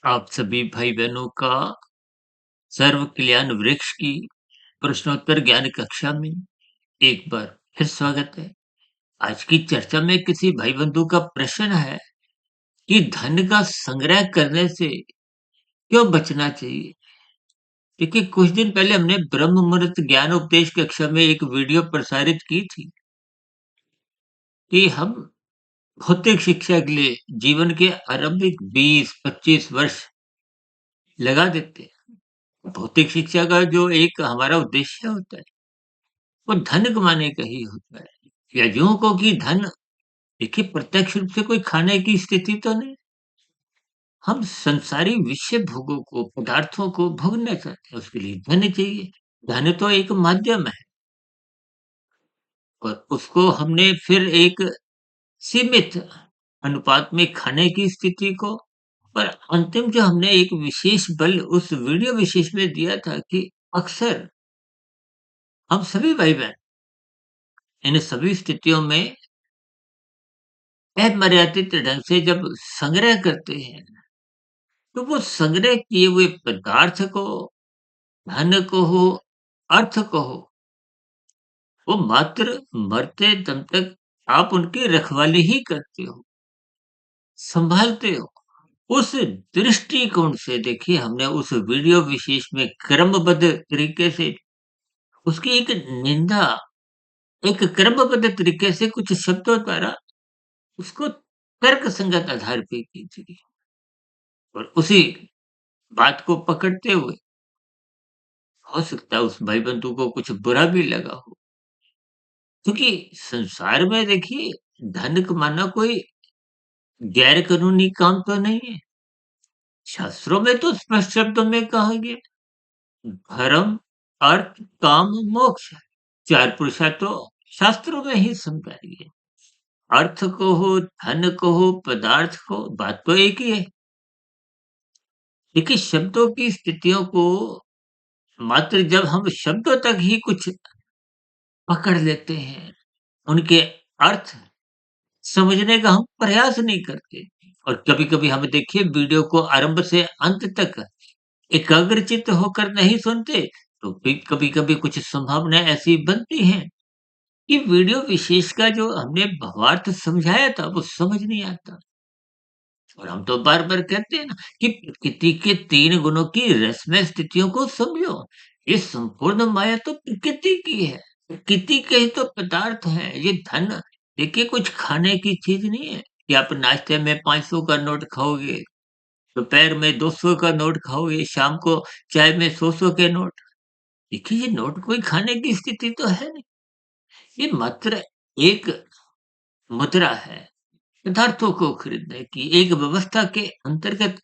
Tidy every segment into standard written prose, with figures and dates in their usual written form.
आप सभी भाई-बहनों का सर्व कल्याण वृक्ष की प्रश्नोत्तर ज्ञान कक्षा में एक बार फिर स्वागत है। आज की चर्चा में किसी भाई बंधु का प्रश्न है कि धन का संग्रह करने से क्यों बचना चाहिए? देखिए कुछ दिन पहले हमने ब्रह्म मुहूर्त ज्ञान उपदेश कक्षा में एक वीडियो प्रसारित की थी कि हम भौतिक शिक्षा के लिए जीवन के आरंभिक 20-25 वर्ष लगा देते हैं। भौतिक शिक्षा का जो एक हमारा उद्देश्य होता है वो धन कमाने का ही होता है। या यूं कहो कि धन देखिए प्रत्यक्ष रूप से कोई खाने की स्थिति तो नहीं। हम संसारी विषय भोगों को पदार्थों को भोगना चाहते हैं, उसके लिए धन चाहिए। धन तो एक माध्यम है और उसको हमने फिर एक सीमित अनुपात में खाने की स्थिति को पर अंतिम जो हमने एक विशेष बल उस वीडियो विशेष में दिया था कि अक्सर हम सभी भाई बहन इन सभी स्थितियों में अमर्यादित ढंग से जब संग्रह करते हैं तो वो संग्रह किए हुए पदार्थ को, धन को हो, अर्थ को हो, वो मात्र मरते दम तक आप उनकी रखवाली ही करते हो, संभालते हो। उस दृष्टिकोण से देखिए हमने उस वीडियो विशेष में क्रमबद्ध तरीके से उसकी एक निंदा, एक क्रमबद्ध तरीके से कुछ शब्दों द्वारा उसको तर्क संगत आधार पे की थी और उसी बात को पकड़ते हुए हो सकता है उस भाई बंधु को कुछ बुरा भी लगा हो। क्योंकि संसार में देखिए धन कमाना कोई गैर कानूनी काम तो नहीं है। शास्त्रों में तो स्पष्ट शब्दों में कहा गया धर्म, अर्थ, काम, मोक्ष। चार पुरुषार्थ तो शास्त्रों में ही समझाई है। अर्थ को हो, धन को हो, पदार्थ को, बात तो एक ही है। देखिए शब्दों की स्थितियों को मात्र जब हम शब्दों तक ही कुछ पकड़ लेते हैं, उनके अर्थ समझने का हम प्रयास नहीं करते और कभी-कभी हम देखिए वीडियो को आरंभ से अंत तक एकाग्रचित्त होकर नहीं सुनते, तो फिर कभी-कभी कुछ संभावनाएँ ऐसी बनती हैं कि वीडियो विशेष का जो हमने भावार्थ समझाया था, वो समझ नहीं आता। और हम तो बार-बार कहते हैं ना कि प्रकृति के 3 गुणों की रसमय स्थितियों को समझो। ये संपूर्ण माया तो प्रकृति की है। प्रकृति के ही तो पदार्थ हैं। ये धन देखिए कुछ खाने की चीज़ नहीं है कि आप नाश्ते में 500 का नोट खाओगे, दोपहर में 200 का नोट खाओगे, शाम को चाय में 100-100 के नोट। देखिए ये नोट कोई खाने की स्थिति तो है नहीं। ये मात्र एक मुद्रा है। पदार्थों को खरीदने की एक व्यवस्था के अंतर्गत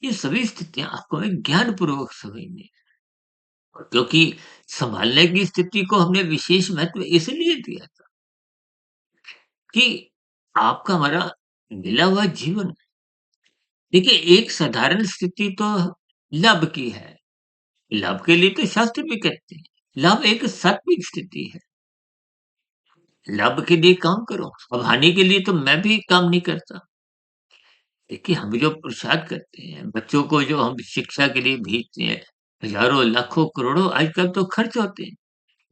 ये सभी स्थितियाँ आपको हमें ज्ञानपूर्वक समझनी है। और क्योंकि सँभालने की स्थिति को हमने विशेष महत्व इसलिए दिया था कि आपका हमारा मिला हुआ जीवन देखिए एक साधारण स्थिति तो लाभ की है। लाभ के लिए तो शास्त्र भी कहते हैं। लाभ एक सात्विक स्थिति है। लाभ के लिए काम करो, अब हानि के लिए तो मैं भी काम नहीं करता। देखिए, हम जो पुरुषार्थ करते हैं, बच्चों को जो हम शिक्षा के लिए भेजते हैं, हज़ारों, लाखों, करोड़ों आजकल तो खर्च होते हैं।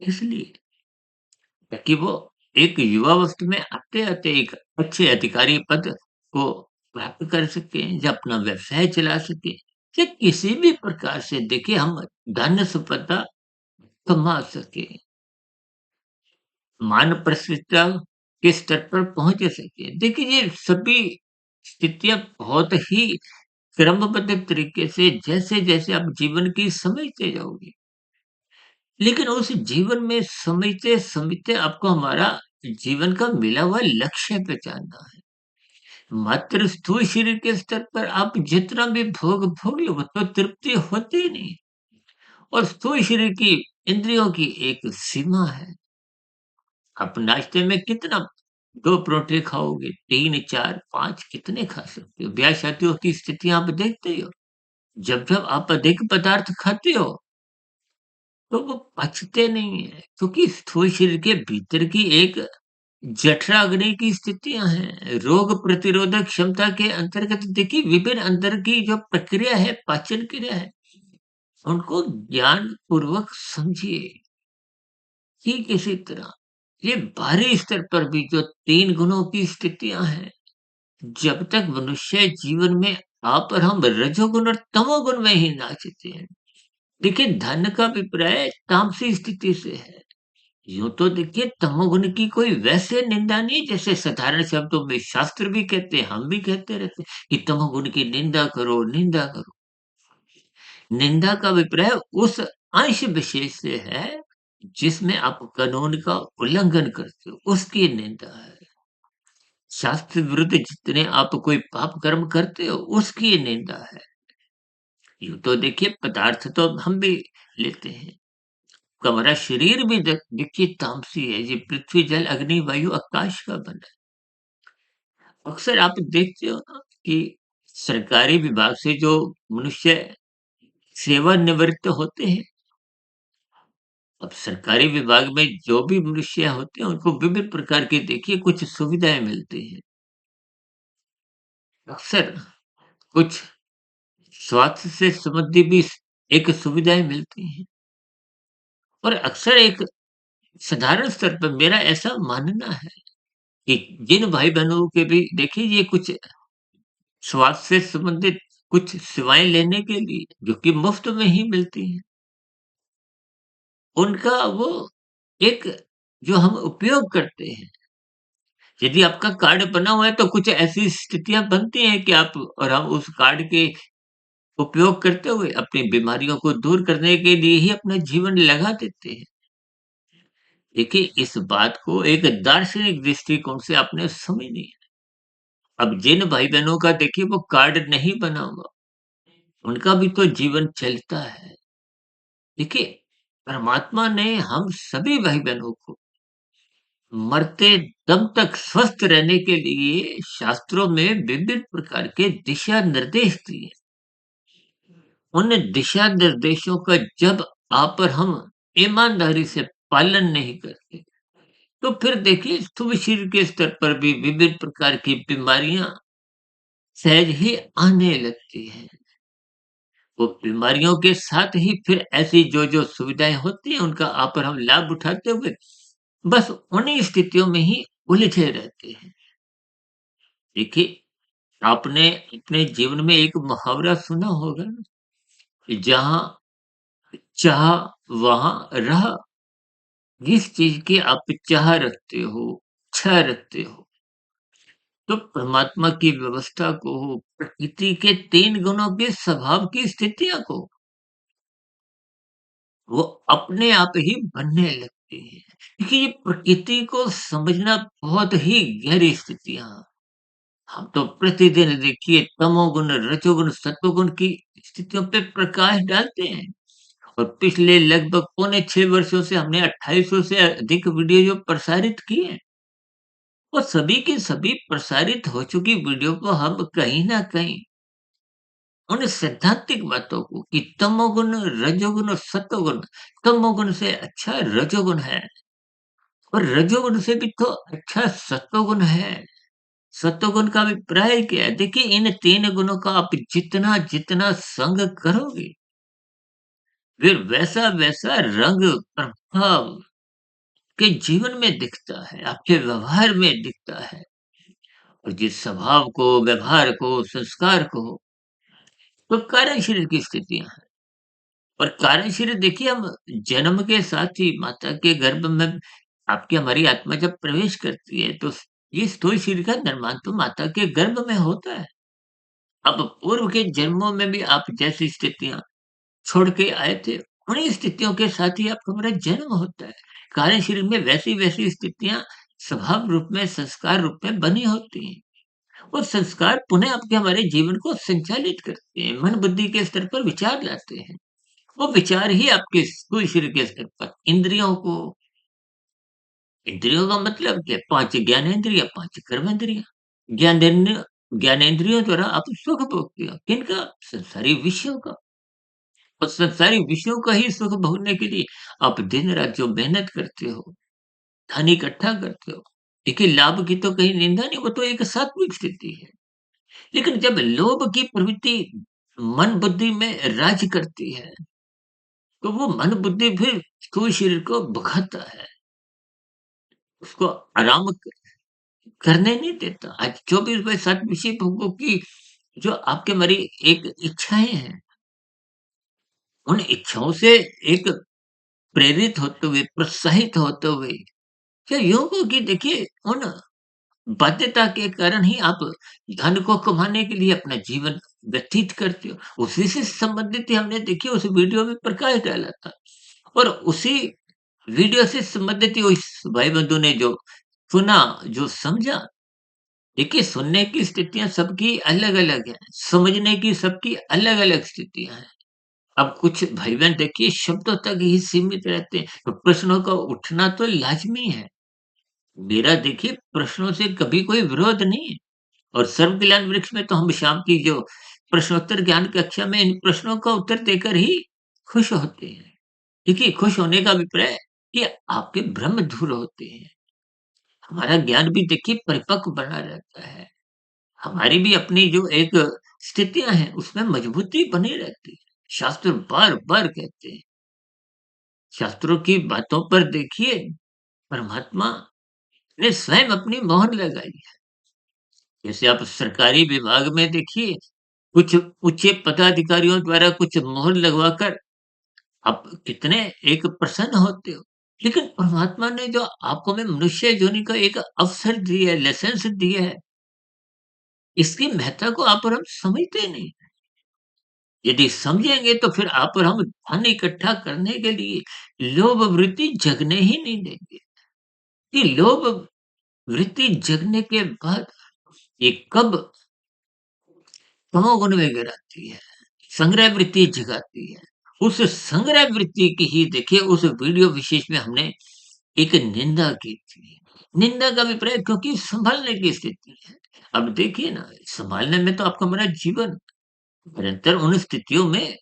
इसलिए ताकि वो एक युवावस्था में आते-आते एक अच्छे अधिकारी पद को प्राप्त कर सकें या अपना व्यवसाय चला सकें या किसी भी प्रकार से देखिए हम धन संपदा कमा सकें। मान प्रतिष्ठा के स्तर पर पहुँच सकें। देखिए, ये सभी स्थितियाँ बहुत ही क्रमबद्ध तरीके से जैसे-जैसे आप जीवन की समझते जाओगे, लेकिन उस जीवन में समझते-समझते आपको हमारा जीवन का मिला हुआ लक्ष्य पहचानना है। मात्र स्थूल शरीर के स्तर पर आप जितना भी भोग लो, वो तो तृप्ति होती ही नहीं और स्थूल शरीर की इंद्रियों की एक सीमा है। आप नाश्ते में कितना 2 परोठे खाओगे, 3, 4, 5 कितने खा सकते हो? ब्याह-शादियों की स्थितियाँ आप देखते ही हो। जब-जब आप अधिक पदार्थ खाते हो, तो वो पचते नहीं है, क्योंकि स्थूल शरीर के भीतर की एक जठराग्नि की स्थितियाँ हैं, रोग प्रतिरोधक क्षमता के अंतर्गत देखिए विभिन्न अंदर की जो प्रक्रिया है, पाचन क्रिया है, उनको ज्ञानपूर्वक समझिए कि किसी तरह ये बाहरी स्तर पर भी जो 3 गुणों की स्थितियाँ हैं, जब तक मनुष्य जीवन में आप और हम रजोगुण और तमोगुण में ही नाचते हैं। देखिए धन का अभिप्राय तामसी स्थिति से है। यूँ तो देखिए तमोगुण की कोई वैसे निंदा नहीं जैसे साधारण शब्दों में शास्त्र भी कहते हैं, हम भी कहते रहते हैं कि तमोगुण की निंदा करो, निंदा करो। निंदा का अभिप्राय उस अंश विशेष से है जिसमें आप कानून का उल्लंघन करते हो, उसकी निंदा है। शास्त्र विरुद्ध जितने आप कोई पाप कर्म करते हो, उसकी निंदा है। यूँ तो देखिए पदार्थ तो हम भी लेते हैं। हमारा शरीर भी देखिए तामसी है, ये पृथ्वी, जल, अग्नि, वायु, आकाश का बना है। अक्सर आप देखते हो ना कि सरकारी विभाग से जो मनुष्य सेवानिवृत्त होते हैं, अब सरकारी विभाग में जो भी मनुष्य होते हैं, उनको विभिन्न प्रकार की देखिए कुछ सुविधाएँ मिलती हैं। अक्सर कुछ स्वास्थ्य से संबंधी भी एक सुविधाएँ मिलती हैं और अक्सर एक साधारण स्तर पर मेरा ऐसा मानना है कि जिन भाई-बहनों के भी देखिए ये कुछ स्वास्थ्य से संबंधित कुछ सेवाएँ लेने के लिए जो कि मुफ्त में ही मिलती हैं, उनका वो एक जो हम उपयोग करते हैं, यदि आपका कार्ड बना हुआ है तो कुछ ऐसी स्थितियाँ बनती हैं कि आप और हम उस कार्ड के उपयोग करते हुए अपनी बीमारियों को दूर करने के लिए ही अपना जीवन लगा देते हैं। देखिए इस बात को एक दार्शनिक दृष्टिकोण से आपने समझनी है। अब जिन भाई-बहनों का देखिए वो कार्ड नहीं बना हुआ, उनका भी तो जीवन चलता है। देखिए, परमात्मा ने हम सभी भाई-बहनों को मरते दम तक स्वस्थ रहने के लिए शास्त्रों में विभिन्न प्रकार के दिशा निर्देश दिए। उन दिशा निर्देशों का जब आप और हम ईमानदारी से पालन नहीं करते, तो फिर देखिए स्थूल शरीर के स्तर पर भी विभिन्न प्रकार की बीमारियां सहज ही आने लगती हैं। वो बीमारियों के साथ ही फिर ऐसी जो सुविधाएं होती हैं उनका आप और हम लाभ उठाते हुए बस उन्हीं स्थितियों में ही उलझे रहते हैं। देखिए, आपने अपने जीवन में एक मुहावरा सुना होगा ना कि जहाँ चाह वहाँ राह। जिस चीज़ की आप चाह रखते हो, इच्छा रखते हो, तो परमात्मा की व्यवस्था को, प्रकृति के 3 गुणों के स्वभाव की स्थितियाँ को, वो अपने आप ही बनने लगती हैं। देखिए, ये प्रकृति को समझना बहुत ही गहरी स्थितियाँ हम तो प्रतिदिन देखिए तमोगुण, रजोगुण, सत्वगुण की स्थितियों पे प्रकाश डालते हैं और पिछले लगभग पौने 6 वर्षों से हमने 2800 से अधिक वीडियो जो प्रसारित किए हैं, वो सभी की सभी प्रसारित हो चुकी वीडियो को हम कहीं न कहीं उन सैद्धांतिक बातों को कि तमोगुण, रजोगुण और सत्वगुण, तमोगुण से अच्छा रजोगुण है और रजोगुण से भी तो अच्छा सत्वगुण है। सत्वगुण का अभिप्राय क्या है? देखिए इन 3 गुणों का आप जितना संग करोगे, फिर वैसा-वैसा रंग, प्रभाव के जीवन में दिखता है, आपके व्यवहार में दिखता है और जिस स्वभाव को, व्यवहार को, संस्कार को, तो कार्यशील की स्थितियाँ हैं और कार्यशील देखिए हम जन्म के साथ ही माता के गर्भ में आपकी हमारी आत्मा जब प्रवेश करती है, तो ये स्थूल शरीर का निर्माण तो माता के गर्भ में होता है। अब पूर्व के जन्मों में भी आप जैसी स्थितियाँ छोड़ के आए थे, उन्हीं स्थितियों के साथ ही आपका हमारा जन्म होता है। कार्य शरीर में वैसी-वैसी स्थितियाँ स्वभाव रूप में, संस्कार रूप में बनी होती हैं। वो संस्कार पुनः आपके हमारे जीवन को संचालित करते हैं, मन बुद्धि के स्तर पर विचार लाते हैं। वो विचार ही आपके स्थूल शरीर के स्तर पर इंद्रियों का मतलब क्या है? 5 ज्ञानेंद्रिय, 5 कर्मेंद्रिय। ज्ञानेंद्रिय ज्ञानेंद्रियों द्वारा आप सुख भोगते हो। किनका? संसारी विषयों का। और संसारी विषयों का ही सुख भोगने के लिए आप दिन-रात जो मेहनत करते हो, धन इकट्ठा करते हो, देखिए लाभ की तो कहीं निंदा नहीं, वो तो एक सात्विक स्थिति है। लेकिन जब लोभ की प्रवृत्ति मन बुद्धि में राज्य करती है, तो वो मन बुद्धि फिर स्थूल शरीर को भगाता है, उसको आराम करने नहीं देता। आज 24/7 विषय भोगों की जो आपके मरी एक इच्छाएँ हैं, उन इच्छाओं से एक प्रेरित होते हुए, प्रोत्साहित होते हुए, क्या यूँ हो कि देखिए उन बाध्यता के कारण ही आप धन को कमाने के लिए अपना जीवन व्यतीत करते हो। उसी से संबंधित ही हमने देखिए उस वीडियो में प्रकाश डाला था और उसी वीडियो से संबंधित ही उस भाई-बंधु ने जो सुना, जो समझा, देखिए सुनने की स्थितियाँ सबकी अलग-अलग हैं, समझने की सबकी अलग-अलग स्थितियाँ हैं। अब कुछ भाई-बहन देखिए शब्दों तक ही सीमित रहते हैं, तो प्रश्नों का उठना तो लाज़मी है। मेरा देखिए प्रश्नों से कभी कोई विरोध नहीं है और सर्व कल्याण वृक्ष में तो हम शाम की जो प्रश्नोत्तर ज्ञान कक्षा में इन प्रश्नों का उत्तर देकर ही खुश होते हैं। देखिए खुश होने का अभिप्राय कि आपके भ्रम दूर होते हैं। हमारा ज्ञान भी देखिए परिपक्व बना रहता है। हमारी भी अपनी जो एक स्थितियाँ हैं उसमें मजबूती बनी रहती है। शास्त्र बार-बार कहते हैं, शास्त्रों की बातों पर देखिए परमात्मा ने स्वयं अपनी मोहर लगाई है। जैसे आप सरकारी विभाग में देखिए, कुछ ऊँचे पदाधिकारियों द्वारा कुछ मोहर लगवाकर आप कितने एक प्रसन्न होते हो। लेकिन परमात्मा ने जो आपको में मनुष्य योनि का एक अवसर दिया है, लाइसेंस दिया है, इसकी महत्ता को आप और हम समझते नहीं। यदि समझेंगे तो फिर आप और हम धन इकट्ठा करने के लिए लोभ वृत्ति जगने ही नहीं देंगे। कि लोभ वृत्ति जगने के बाद ये कब तमोगुण में गिराती है, संग्रह वृत्ति जगाती है। उस संग्रह वृत्ति की ही देखिए उस वीडियो विशेष में हमने एक निंदा की थी। निंदा का अभिप्राय क्योंकि सँभलने की स्थिति है। अब देखिए ना, सँभालने में तो आपका हमारा जीवन निरंतर उन स्थितियों में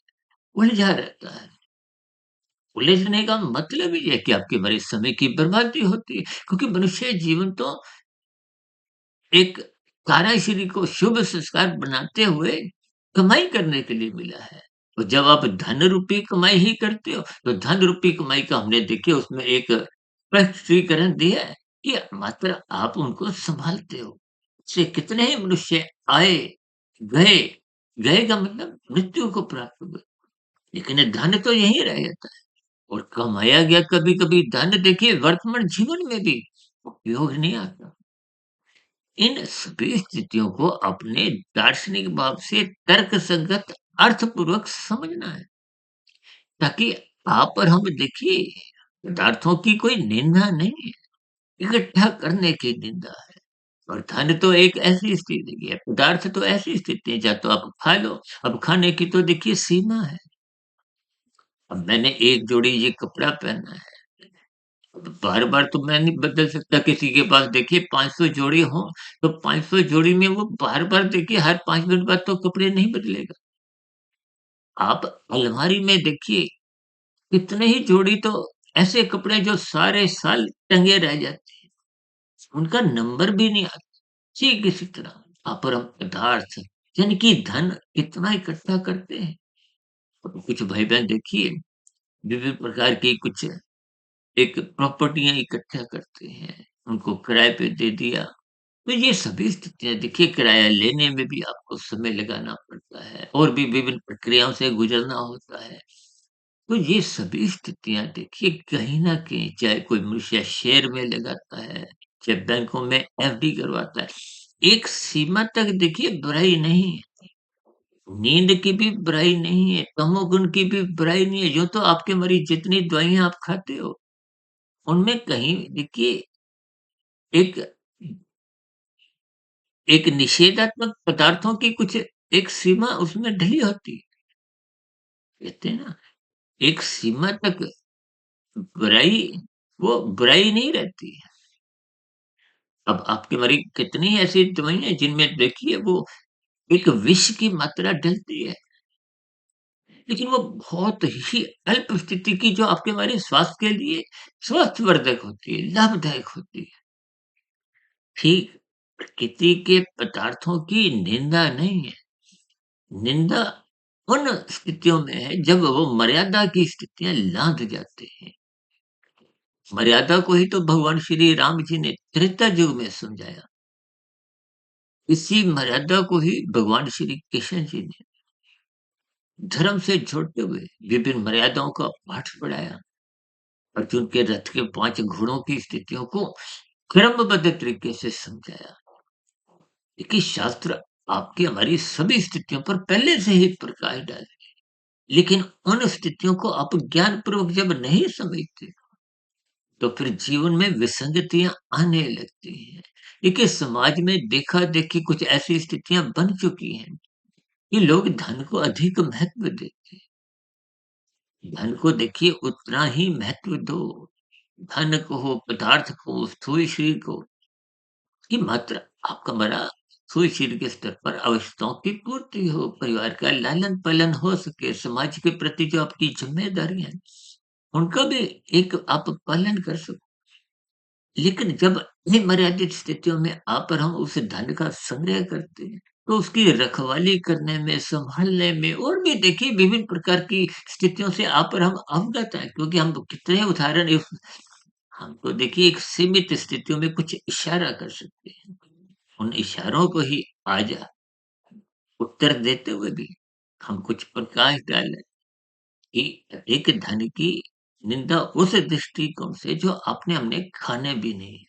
उलझा रहता है। उलझने का मतलब ही है कि आपके हमारे समय की बर्बादी होती है, क्योंकि मनुष्य जीवन तो एक कार्यशील को शुभ संस्कार बनाते हुए कमाई करने के लिए मिला है। तो जब आप धन रूपी कमाई ही करते हो, तो धन रूपी कमाई का हमने देखिए उसमें एक स्पष्टीकरण दिया है कि मात्र आप उनको सँभालते हो। से कितने ही मनुष्य आए, गए, गए का मतलब मृत्यु को प्राप्त हुए। लेकिन धन तो यहीं रह जाता है और कमाया गया कभी-कभी धन देखिए वर्तमान जीवन में भी उपयोग नहीं आता। इन सभी स्थितियों को अपने दार्शनिक भाव से तर्कसंगत अर्थपूर्वक समझना है ताकि आप और हम देखिए पदार्थों की कोई निंदा नहीं है, इकट्ठा करने की निंदा है। और धन तो एक ऐसी स्थिति है, पदार्थ तो ऐसी स्थिति है, या तो आप खा लो, अब खाने की तो देखिए सीमा है। अब मैंने एक जोड़ी ये कपड़ा पहना है, अब बार-बार तो मैं नहीं बदल सकता, किसी के पास देखिए 500 जोड़ी हो, तो 500 जोड़ी में वो बार-बार देखिए हर 5 मिनट बाद तो कपड़े नहीं बदलेगा। आप अलमारी में देखिए कितने ही जोड़ी तो ऐसे कपड़े जो सारे साल टंगे रह जाते हैं, उनका नंबर भी नहीं आता। ठीक इसी तरह अपरम पदार्थ यानी कि धन कितना इकट्ठा करते हैं। और कुछ भाई-बहन देखिए विभिन्न प्रकार की कुछ एक प्रॉपर्टियाँ इकट्ठा करते हैं, उनको किराए पे दे दिया। तो ये सभी स्थितियाँ देखिए किराया लेने में भी आपको समय लगाना पड़ता है और भी विभिन्न प्रक्रियाओं से गुज़रना होता है। तो ये सभी स्थितियाँ देखिए कहीं न कहीं चाहे कोई मनुष्य शेयर में लगाता है, चाहे बैंकों में एफडी करवाता है, एक सीमा तक देखिए बुराई नहीं है। नींद की भी बुराई नहीं है, तमोगुण की भी बुराई नहीं है। यूँ तो आपके मरीज़ जितनी दवाइयाँ आप खाते हो, उनमें कहीं देखिए एक एक निषेधात्मक पदार्थों की कुछ एक सीमा उसमें ढली होती है। कहते हैं ना, एक सीमा तक बुराई वो बुराई नहीं रहती है। अब आपके मरीज़ कितनी ऐसी दवाइयाँ हैं जिनमें देखिए वो एक विष की मात्रा डलती है, लेकिन वो बहुत ही अल्प स्थिति की जो आपके हमारे स्वास्थ्य के लिए स्वास्थ्यवर्धक होती है, लाभदायक होती है। ठीक प्रकृति के पदार्थों की निंदा नहीं है। निंदा उन स्थितियों में है जब वो मर्यादा की स्थितियाँ लाँघ जाते हैं। मर्यादा को ही तो भगवान श्री राम जी ने त्रेता युग में समझाया। इसी मर्यादा को ही भगवान श्री कृष्ण जी ने धर्म से जोड़ते हुए विभिन्न मर्यादाओं का पाठ पढ़ाया। अर्जुन के रथ के 5 घोड़ों की स्थितियों को क्रमबद्ध तरीके से समझाया। देखिए शास्त्र आपकी हमारी सभी स्थितियों पर पहले से ही प्रकाश डाले। लेकिन उन स्थितियों को आप ज्ञानपूर्वक जब नहीं समझते, तो फिर जीवन में विसंगतियाँ आने लगती हैं। देखिए समाज में देखा-देखी कुछ ऐसी स्थितियाँ बन चुकी हैं कि लोग धन को अधिक महत्व देते हैं। धन को देखिए उतना ही महत्व दो। धन को हो, पदार्थ को, स्थूल शरीर को, कि मात्र आपका हमारा स्थूल शरीर के स्तर पर आवश्यकताओं की पूर्ति हो, परिवार का लालन-पालन हो सके, समाज के प्रति जो आपकी ज़िम्मेदारी है, उनका भी एक आप पालन कर सको। लेकिन जब अमर्यादित स्थितियों में आप और हम उस धन का संग्रह करते हैं, तो उसकी रखवाली करने में, सँभालने में और भी देखिए विभिन्न प्रकार की स्थितियों से आप और हम अवगत हैं, क्योंकि हम कितने उदाहरण इस हम तो देखिए एक सीमित स्थितियों में कुछ इशारा कर सकते हैं। उन इशारों को ही आज उत्तर देते हुए भी हम कुछ प्रकाश डालें कि एक धन की निंदा उस दृष्टिकोण से जो आपने हमने खाने भी नहीं है।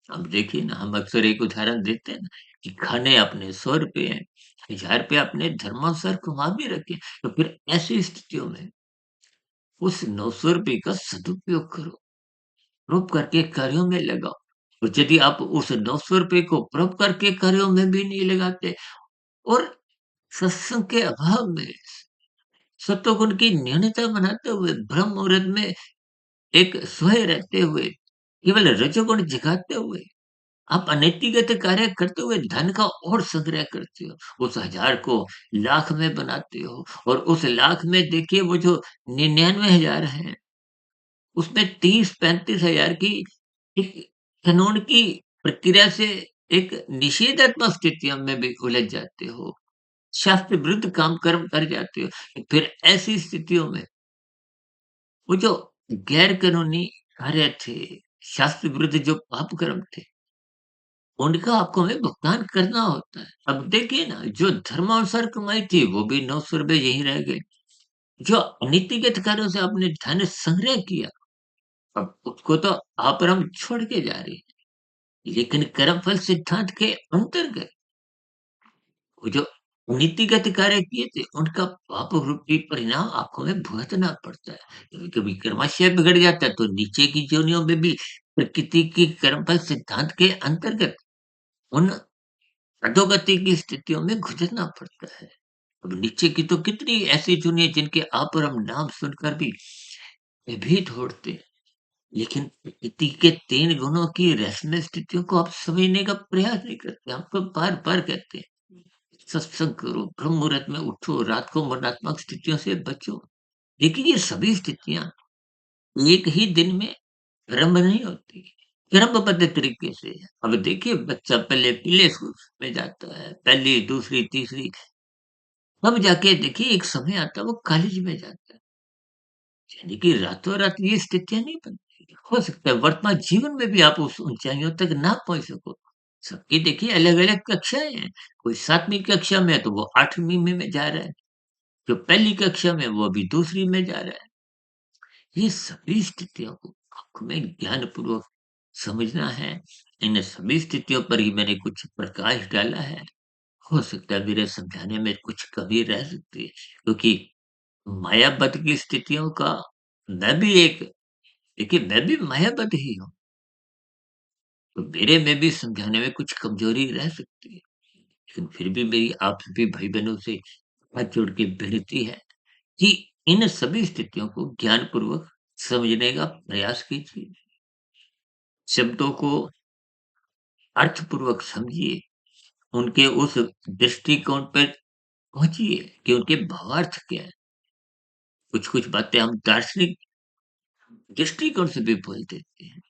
अब देखिए ना हम अक्सर एक उदाहरण देते हैं ना कि खाने आपने ₹100 हैं, ₹1000 आपने धर्मानुसार कमा भी रखे, तो फिर ऐसी स्थितियों में उस ₹900 का सदुपयोग करो, परोपकार के कार्यों में लगाओ। और यदि आप उस ₹900 को परोपकार के कार्यों में भी नहीं लगाते और सत्संग के अभाव में सत्वगुण की न्यूनता बनाते हुए ब्रह्म मुहूर्त में एक सोए रहते हुए, केवल रजोगुण जगाते हुए आप अनैतिकत कार्य करते हुए धन का और संग्रह करते हो। उस 1000 को लाख में बनाते हो और उस लाख में देखिए वो जो 99,000 हैं, उसमें 30-35 हज़ार की एक कानून की प्रक्रिया से एक निषेधात्मक स्थितियों में भी उलझ जाते हो। शास्त्र विरुद्ध काम कर्म कर जाते हो। फिर ऐसी स्थितियों में वो जो गैर कानूनी कार्य थे, शास्त्र विरुद्ध जो पाप कर्म थे, उनका आपको हमें भुगतान करना होता है। अब देखिए ना, जो धर्मानुसार कमाई थी, वो भी ₹900 यहीं रह गए। जो अनीतिगत कार्यों से आपने धन संग्रह किया, अब उसको तो आप और हम छोड़ के जा रहे हैं। लेकिन कर्मफल सिद्धांत के अंतर्गत वो जो नीतिगत कार्य किए थे, उनका पाप रूपी परिणाम आपको हमें भुगतना पड़ता है। कभी-कभी कर्माशय बिगड़ जाता है, तो नीचे की योनियों में भी प्रकृति की कर्मफल सिद्धांत के अंतर्गत उन अधोगति की स्थितियों में गुजरना पड़ता है। अब नीचे की तो कितनी ऐसी दुनिया जिनके आप और हम नाम सुनकर भी भयभीत होते हैं। लेकिन प्रकृति के 3 गुणों की रहस्यमय स्थितियों को आप समझने का प्रयास नहीं करते। हम तो बार-बार कहते हैं, सत्संग करो, ब्रह्म मुहूर्त में उठो, रात को मरणात्मक स्थितियों से बचो। लेकिन ये सभी स्थितियाँ एक ही दिन में प्रारंभ नहीं होती, क्रमबद्ध तरीके से। अब देखिए बच्चा पहले प्ले स्कूल में जाता है, पहली, दूसरी, तीसरी, तब जाके देखिए एक समय आता है वो कॉलेज में जाता है। यानी कि रातों-रात ये स्थितियाँ नहीं बनती। हो सकता है वर्तमान जीवन में भी आप उस ऊँचाइयों तक ना पहुँच सको। सबकी देखिए अलग-अलग कक्षाएँ हैं। कोई 7वीं कक्षा में है तो वो 8वीं में जा रहा है। जो पहली कक्षा में है वो अभी दूसरी में जा रहा है। ये सभी स्थितियों को हमें ज्ञानपूर्वक समझना है। इन सभी स्थितियों पर ही मैंने कुछ प्रकाश डाला है। हो सकता है मेरे समझाने में कुछ कमी रह सकती है, क्योंकि मायाबद्ध की स्थितियों का मैं भी एक देखिए मैं भी मायाबद्ध ही हूँ, तो मेरे में भी समझाने में कुछ कमजोरी रह सकती है। लेकिन फिर भी मेरी आप सभी भाई-बहनों से हाथ जोड़ के विनती है कि इन सभी स्थितियों को ज्ञानपूर्वक समझने का प्रयास कीजिए। शब्दों को अर्थपूर्वक समझिए, उनके उस दृष्टिकोण पर पहुँचिए कि उनके भावार्थ क्या है। कुछ-कुछ बातें हम दार्शनिक दृष्टिकोण से भी बोल देते हैं।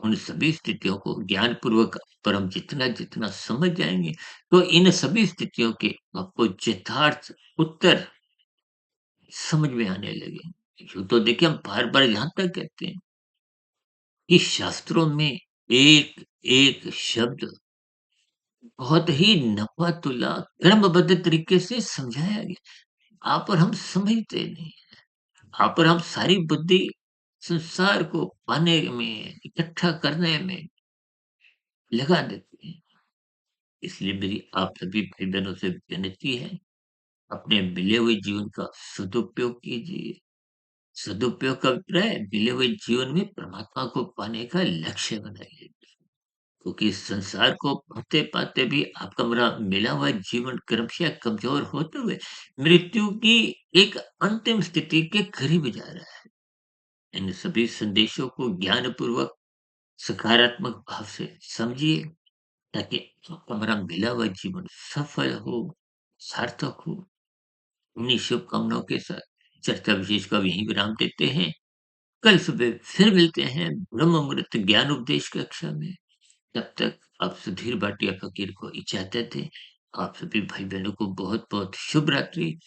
उन सभी स्थितियों को ज्ञानपूर्वक पर हम जितना-जितना समझ जाएँगे, तो इन सभी स्थितियों के आपको यथार्थ उत्तर समझ में आने लगे। यूँ तो देखिए हम बार-बार यहाँ तक कहते हैं कि शास्त्रों में एक-एक शब्द बहुत ही नपा-तुला क्रमबद्ध तरीके से समझाया गया। आप और हम समझते नहीं। आप और हम सारी बुद्धि संसार को पाने में, इकट्ठा करने में लगा देते हैं। इसलिए मेरी आप सभी भाई-बहनों से विनती है, अपने मिले हुए जीवन का सदुपयोग कीजिए। सदुपयोग का अभिप्राय मिले हुए जीवन में परमात्मा को पाने का लक्ष्य बनाइए। क्योंकि इस संसार को पाते-पाते भी आपका मेरा मिला हुआ जीवन क्रमशः कमज़ोर होते हुए मृत्यु की एक अंतिम स्थिति के करीब जा रहा है। इन सभी संदेशों को ज्ञानपूर्वक सकारात्मक भाव से समझिए, ताकि आपका मेरा मिला हुआ जीवन सफल हो, सार्थक हो। उन्हीं शुभकामनाओं के साथ चर्चा विशेष का अब यहीं विराम देते हैं। कल सुबह फिर मिलते हैं ब्रह्म मुहूर्त ज्ञान उपदेश कक्षा में। तब तक आप सुधीर भाटिया फ़कीर को इजाज़त दें। आप सभी भाई-बहनों को बहुत-बहुत शुभ रात्रि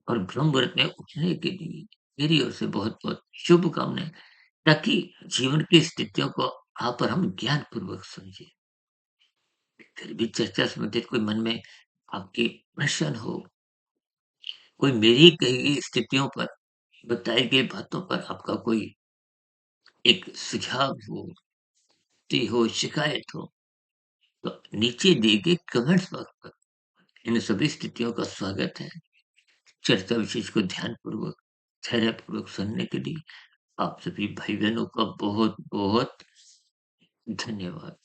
और ब्रह्म मुहूर्त में उठने के लिए मेरी ओर से बहुत-बहुत शुभकामनाएँ, ताकि जीवन की स्थितियों को आप और हम ज्ञानपूर्वक समझें। फिर भी चर्चा संबंधित कोई मन में आपके प्रश्न हो, कोई मेरी कही गई स्थितियों पर, बताई गई बातों पर आपका कोई एक सुझाव हो, ती हो, शिकायत हो, तो नीचे दिए गए कमेंट्स बॉक्स पर इन सभी स्थितियों का स्वागत है। चर्चा विशेष को ध्यानपूर्वक, धैर्यपूर्वक सुनने के लिए आप सभी भाई-बहनों का बहुत-बहुत धन्यवाद।